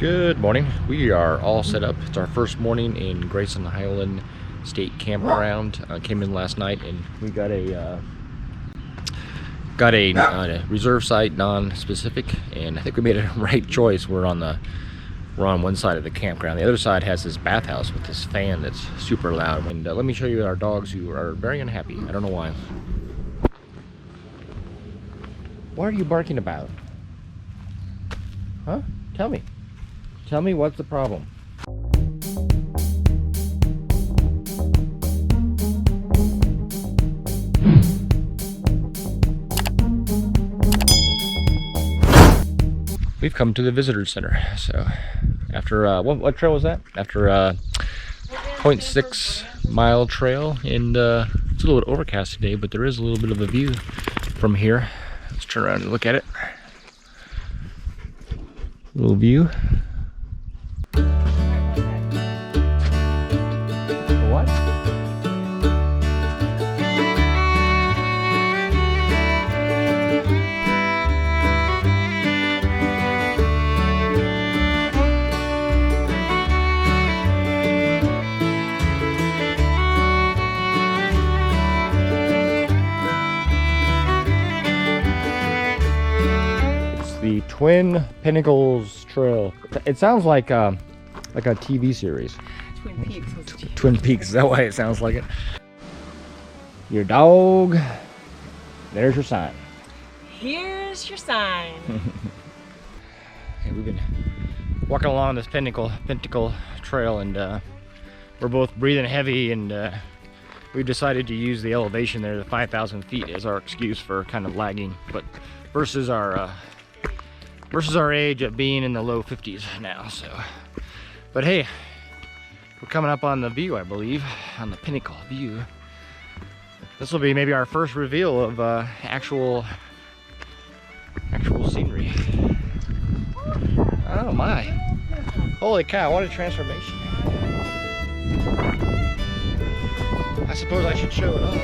Good morning. We are all set up. It's our first morning in Grayson Highlands State Campground. Came in last night and we got a reserve site, non-specific, and I think we made a right choice. We're on one side of the campground. The other side has this bathhouse with this fan that's super loud. And let me show you our dogs who are very unhappy. I don't know why. What are you barking about? Huh? Tell me. Tell me what's the problem. We've come to the visitor center. So after what trail was that? After 0.6 mile trail, and it's a little bit overcast today, but there is a little bit of a view from here. Let's turn around and look at it. Little view. What? It's the Twin Pinnacles Trail. It sounds like a TV series. Twin Peaks. Twin Peaks, is that why it sounds like it? Your dog, there's your sign. Here's your sign. And we've been walking along this Pinnacle Trail, and we're both breathing heavy, and we decided to use the elevation there, the 5,000 feet, as our excuse for kind of lagging, but versus our age of being in the low 50s now. So, but hey, we're coming up on the view, I believe, on the Pinnacle view. This will be maybe our first reveal of actual scenery. Oh my! Holy cow! What a transformation! I suppose I should show it off.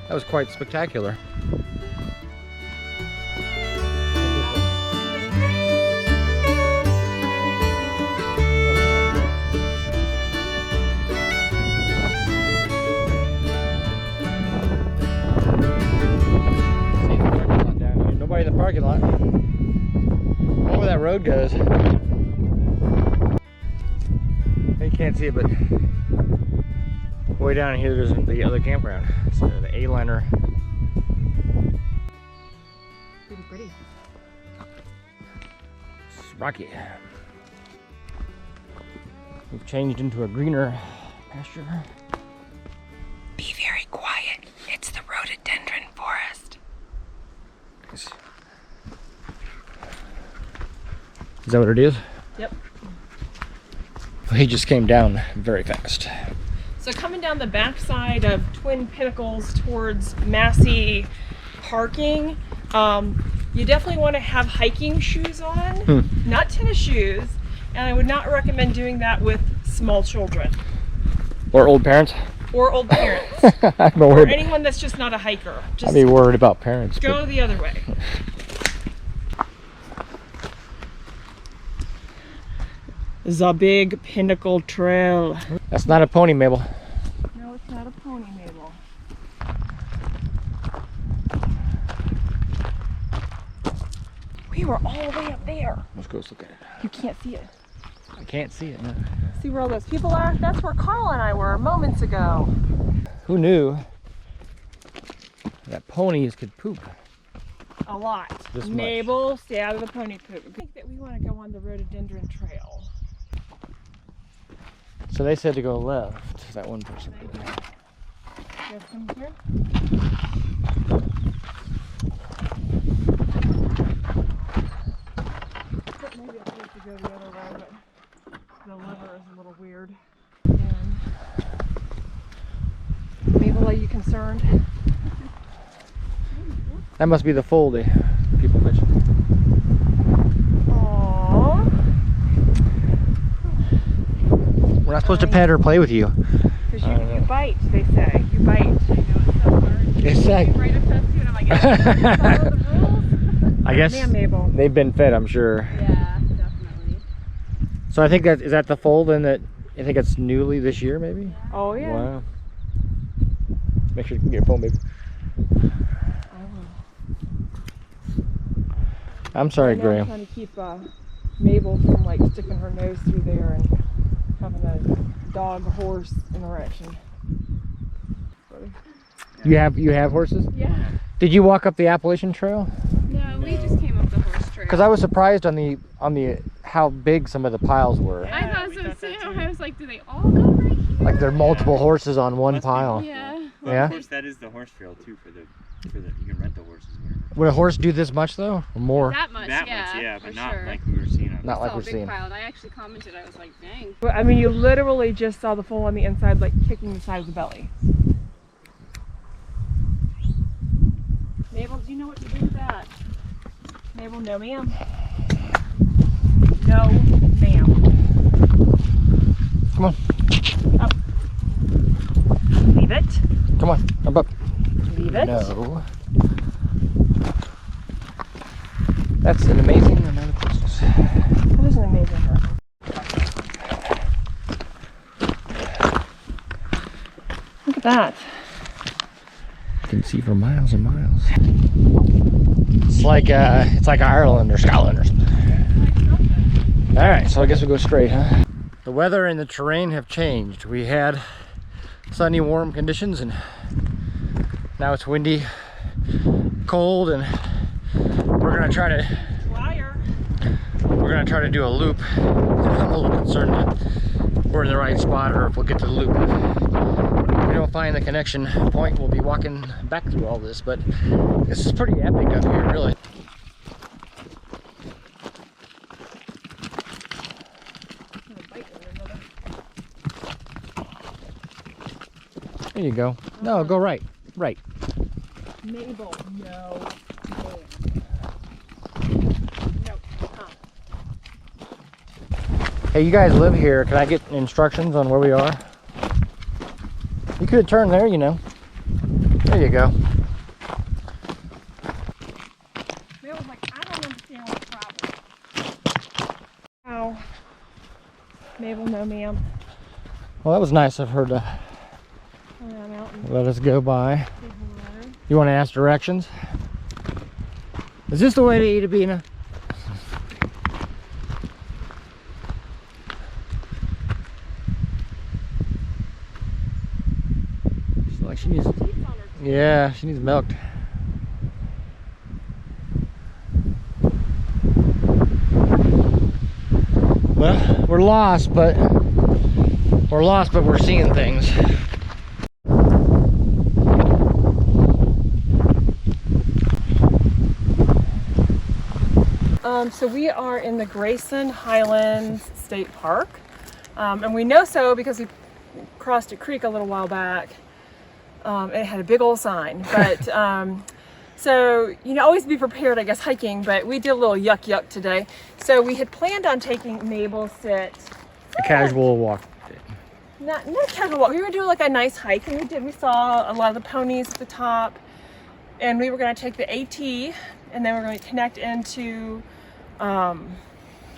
That was quite spectacular. Nobody in the parking lot. I wonder where that road goes. You can't see it, but way down here there's the other campground. So the A-liner. Pretty. It's rocky. We've changed into a greener pasture. Be very quiet. It's the Rhododendron forest. Is that what it is? Yep. He just came down very fast. So coming down the backside of Twin Pinnacles towards Massey parking, you definitely want to have hiking shoes on, not tennis shoes, and I would not recommend doing that with small children. Or old parents? Or old parents. I'm or worried. anyone that's just not a hiker. Just I'd be worried about parents. go the other way. The big Pinnacle Trail. That's not a pony, Mabel. No, it's not a pony, Mabel. We were all the way up there. Let's go look at it. You can't see it. I can't see it, no. See where all those people are? That's where Carl and I were moments ago. Who knew that ponies could poop? A lot. This much. Mabel, stay out of the pony poop. I think that we want to go on the Rhododendron Trail. So they said to go left. That one person did. You guys come here? Maybe I'll have to go the other way, but the lever is a little weird. And Mabel, are you concerned? That must be the Foldy people mentioned. Aww. not supposed to pet or play with you. Because you bite, they say. You bite. I know, it's so hard. It's like... Right up to you, and I'm like, yeah, follow the rules. I guess Man, Mabel. they've been fed, I'm sure. Yeah, definitely. So I think that, is that the foal then that, I think it's newly this year maybe? Oh, yeah. Wow. Make sure you can get your phone, baby. I'm sorry, Right now Graham. I'm trying to keep Mabel from like sticking her nose through there and having a dog-horse interaction. You have horses? Yeah. Did you walk up the Appalachian Trail? No, we just came up the horse trail. Because I was surprised on the how big some of the piles were. I thought so too. I was like, do they all go right here? Like there are multiple horses on one pile. Yeah. Well, Yeah? of course, that is the horse trail too for the you can rent the horses. Would a horse do this much though, or more? That much, That yeah. much, yeah, for but not sure. like we were seeing on. Not like Saw we're a big seeing. pile, and I actually commented. I was like, dang. But I mean, you literally just saw the foal on the inside, like kicking the side of the belly. Mabel, do you know what to do with that? Mabel, no ma'am. No ma'am. Come on, Up. Leave it. come on, up. Leave it. No. That's an amazing amount of horses. That is an amazing horse. Look at that. You can see for miles and miles. It's like Ireland or Scotland or something. All right, so I guess we'll go straight, huh? The weather and the terrain have changed. We had sunny, warm conditions, and now it's windy, cold, and we're gonna try to do a loop. I'm a little concerned that we're in the right spot or if we'll get to the loop. If we don't find the connection point, we'll be walking back through all this, but this is pretty epic up here, really. There you go. No, go right. Right. Mabel, no. Hey, you guys live here. Can I get instructions on where we are? You could have turned there, you know. There you go. Mabel's like, I don't understand what the problem. Oh. Mabel, no ma'am. Well, that was nice of her to Around out and let us go by. say hello. You want to ask directions? Is this the way to Edabina? She's like she needs. Teeth on her. Yeah, she needs milked. Well, we're lost, but we're seeing things. So we are in the Grayson Highlands State Park, and we know so because we crossed a creek a little while back. It had a big old sign, but so you know, always be prepared, I guess, hiking. But we did a little yuck today, so we had planned on taking Mabel sit. A casual walk. Not casual walk. We were doing like a nice hike, and we did. We saw a lot of the ponies at the top, and we were going to take the AT, and then we're going to connect into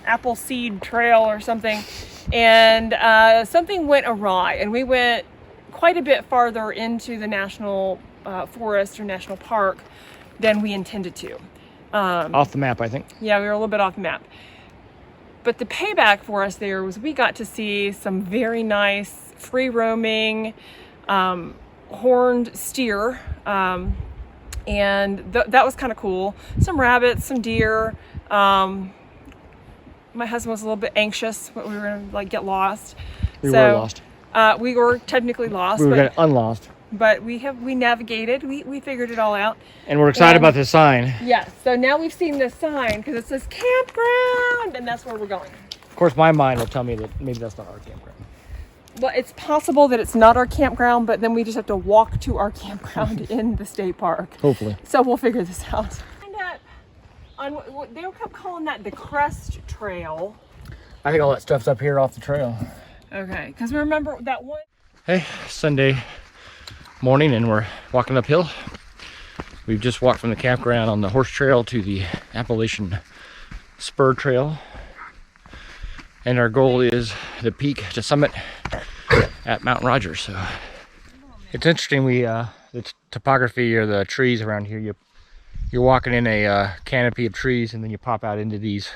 Appleseed Trail or something, and something went awry, and we went quite a bit farther into the national forest or national park than we intended to. Off the map, I think. Yeah, we were a little bit off the map. But the payback for us there was we got to see some very nice free roaming horned steer, and that was kind of cool. Some rabbits, some deer. My husband was a little bit anxious when we were gonna like get lost. We were lost. We were technically lost. We were but, unlost. but we navigated. We figured it all out. And we're excited And- about this sign. Yes. So now we've seen this sign because it says campground, and that's where we're going. Of course, my mind will tell me that maybe that's not our campground. Well, it's possible that it's not our campground, but then we just have to walk to our campground in the state park. Hopefully. So we'll figure this out. And they kept calling that the Crest Trail. I think all that stuff's up here off the trail. Okay, because remember that one. Hey, Sunday morning and we're walking uphill. We've just walked from the campground on the horse trail to the Appalachian Spur Trail. And our goal is the peak to summit at Mount Rogers. So it's interesting, the topography or the trees around here, you're walking in a canopy of trees and then you pop out into these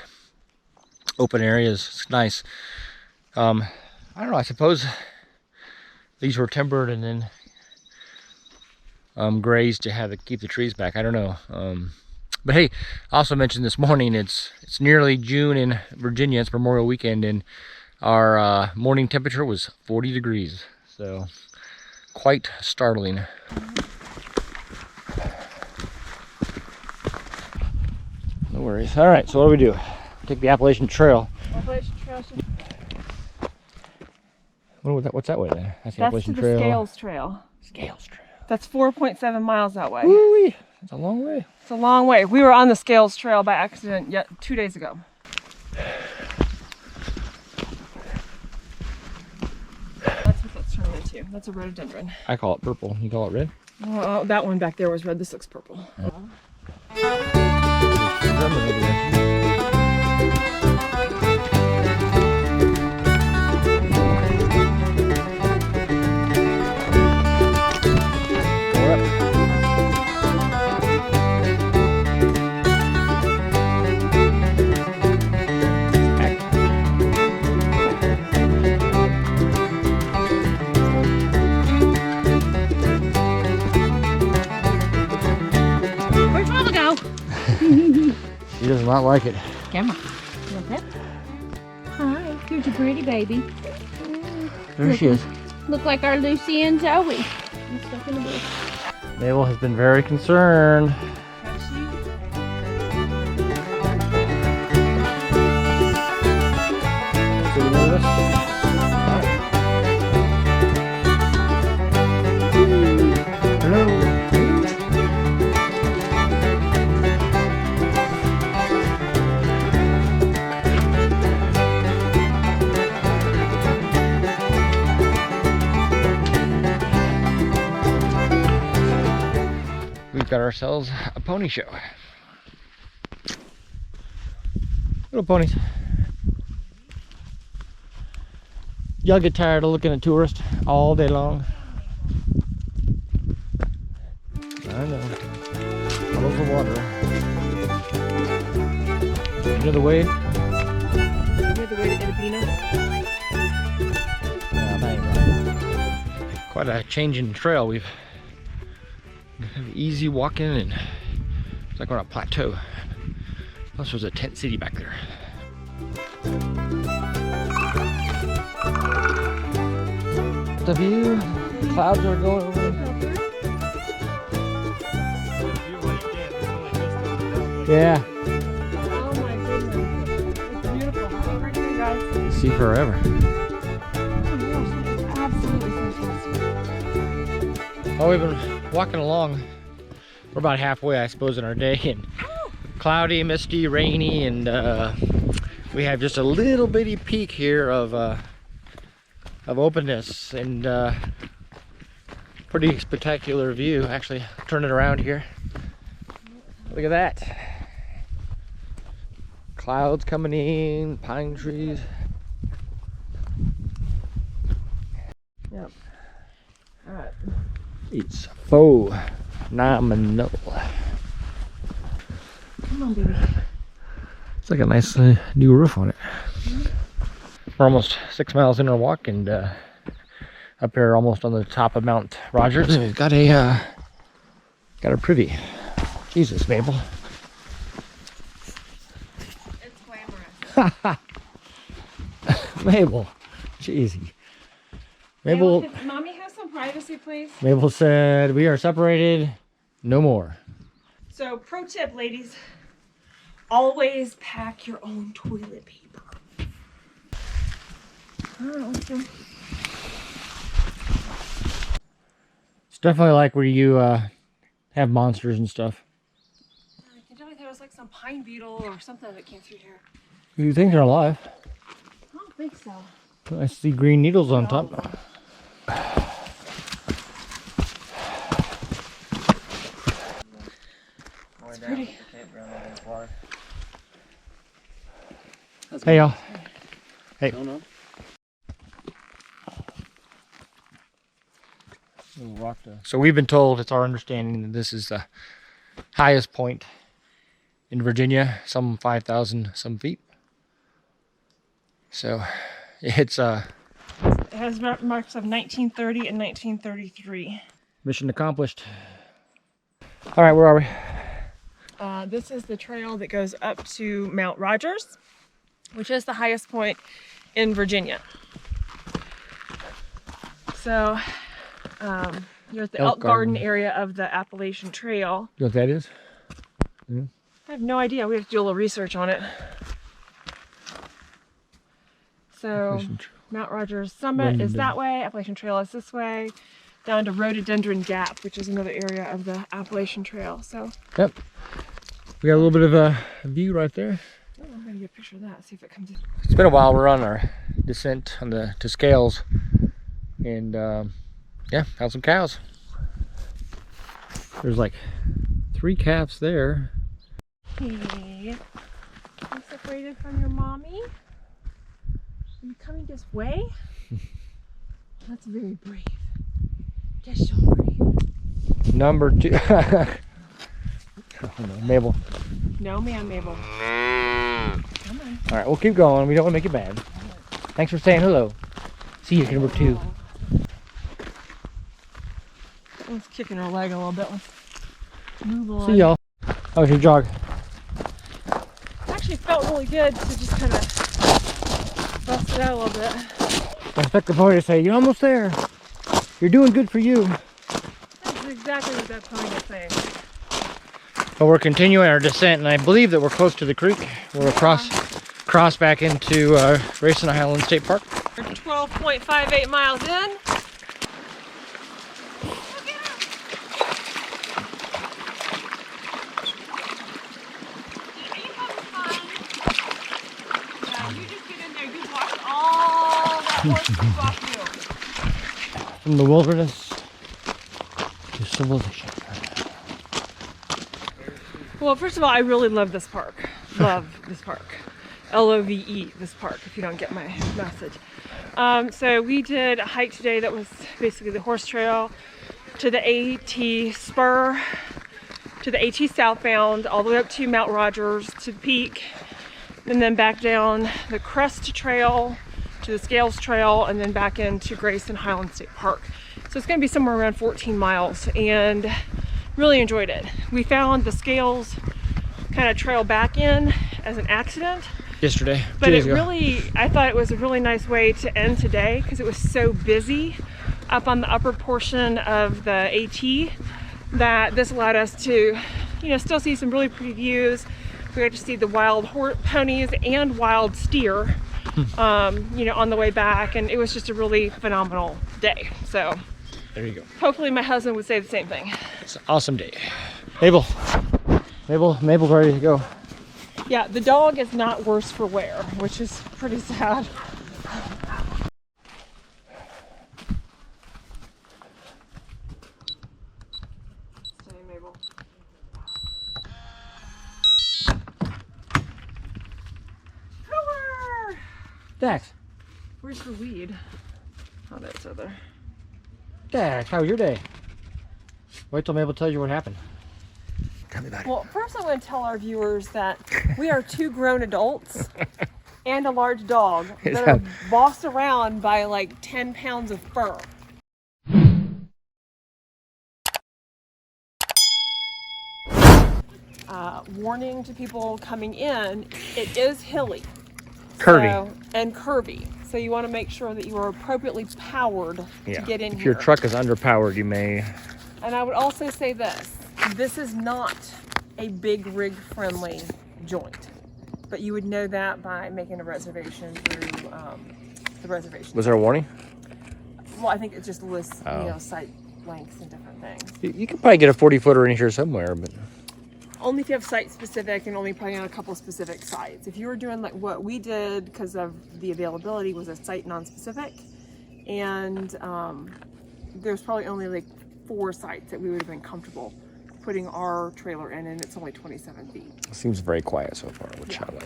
open areas. It's nice. I don't know, I suppose these were timbered and then grazed to keep the trees back. I don't know. But hey, I also mentioned this morning it's nearly June in Virginia. It's Memorial Weekend and our morning temperature was 40 degrees. So quite startling. No worries. All right, so what do? Take the Appalachian Trail. Appalachian Trail. What's that way there? That's the That's Appalachian to the Trail. Scales Trail. Scales Trail. That's 4.7 miles that way. Woo-wee. That's a long way. It's a long way. We were on the Scales Trail by accident 2 days ago. That's what that's turned into. That's a rhododendron. I call it purple. You call it red? Oh, that one back there was red. This looks purple. Where's Mama go? He does not like it. Camera. You want that? Hi, here's your pretty baby. There she is. Look like our Lucy and Zoe. I'm stuck in the bush. Mabel has been very concerned. So you know this? Hello. We've got ourselves a pony show. Little ponies. Y'all get tired of looking at tourists all day long? I know. All over the water. You know the way? You know the way to Edibina? Yeah, that ain't right. Quite a change in trail. We've easy walking and it's like on a plateau. Plus there's a tent city back there. The view, the clouds are going over. Yeah. Oh my goodness. It's beautiful. Right here, guys. See forever. Absolutely fantastic. Oh, we've been walking along. We're about halfway, I suppose, in our day, and cloudy, misty, rainy, and we have just a little bitty peak here of openness and pretty spectacular view. Actually, turn it around here. Look at that. Clouds coming in, pine trees. Yep. All right. It's phenomenal. Come on, baby. It's like a nice new roof on it. We're almost 6 miles in our walk and up here almost on the top of Mount Rogers. We've got a privy. Jesus, Mabel. It's glamorous. Mabel, jeez. Mabel. Can Mommy have some privacy, please? Mabel said we are separated, no more. So, pro tip, ladies. Always pack your own toilet paper. It's definitely like where you have monsters and stuff. I can tell you there was like some pine beetle or something that came through here. You think they're alive? I don't think so. I see green needles on top. It's pretty. Hey y'all. Hey. No, no. So we've been told, it's our understanding that this is the highest point in Virginia, some 5,000 some feet. So it's It has marks of 1930 and 1933. mission accomplished. All right, where are we? This is the trail that goes up to Mount Rogers, which is the highest point in Virginia. So you're at the Elk Garden area of the Appalachian Trail. You know what that is? I have no idea. We have to do a little research on it. So Mount Rogers Summit is that way, Appalachian Trail is this way, down to Rhododendron Gap, which is another area of the Appalachian Trail. So yep, we got a little bit of a view right there. oh, I'm gonna get a picture of that, see if it comes in. It's been a while. We're on our descent on to Scales, and yeah, have some cows. There's like 3 calves there. Hey, you separated from your mommy? Are you coming this way? That's very brave. That's so brave. Number 2. Oh, no, Mabel. No, ma'am, Mabel. Come on. All right, we'll keep going. We don't want to make it bad. Thanks for saying hello. See you, number 2. I was kicking her leg a little bit. Let's move on. See y'all. How was your jog? It actually felt really good to just kind of bust it out a little bit. I expect the pony to say, "You're almost there. You're doing good for you." That's exactly what that pony is saying. Well, we're continuing our descent, and I believe that we're close to the creek. We'll cross back into Grayson Highlands State Park. We're 12.58 miles in. From the wilderness to civilization. Well, first of all, I really love this park. Love this park. L-O-V-E, this park, if you don't get my message. So we did a hike today that was basically the horse trail to the AT spur, to the AT southbound, all the way up to Mount Rogers, to the peak, and then back down the Crest Trail, to the Scales Trail, and then back into Grayson Highlands State Park. So it's going to be somewhere around 14 miles, and really enjoyed it. We found the Scales kind of trail back in as an accident. Yesterday, but it really, I thought it was a really nice way to end today because it was so busy up on the upper portion of the AT that this allowed us to, you know, still see some really pretty views. We got to see the wild ponies and wild steer, you know, on the way back, and it was just a really phenomenal day. So there you go. Hopefully my husband would say the same thing. It's an awesome day. Mabel's ready to go. Yeah, the dog is not worse for wear, which is pretty sad. Stay, Mabel. Cooler! Dax. Where's the weed? Oh, that's over there. Dax, how was your day? Wait till Mabel tells you what happened. Tell me about it. Well, first I want to tell our viewers that we are 2 grown adults and a large dog that are bossed around by like 10 pounds of fur. Warning to people coming in, it is hilly. Curvy. And curvy. So you want to make sure that you are appropriately powered to get in here. If your truck is underpowered, you may. And I would also say this is not a big rig friendly joint, but you would know that by making a reservation through the reservation. Was there a warning? Well, I think it just lists, you know, site lengths and different things. You could probably get a 40-footer in here somewhere, but only if you have site specific and only probably on a couple specific sites. If you were doing like what we did because of the availability was a site non-specific, and there's probably only like 4 sites that we would have been comfortable putting our trailer in, and it's only 27 feet. It seems very quiet so far, which I like.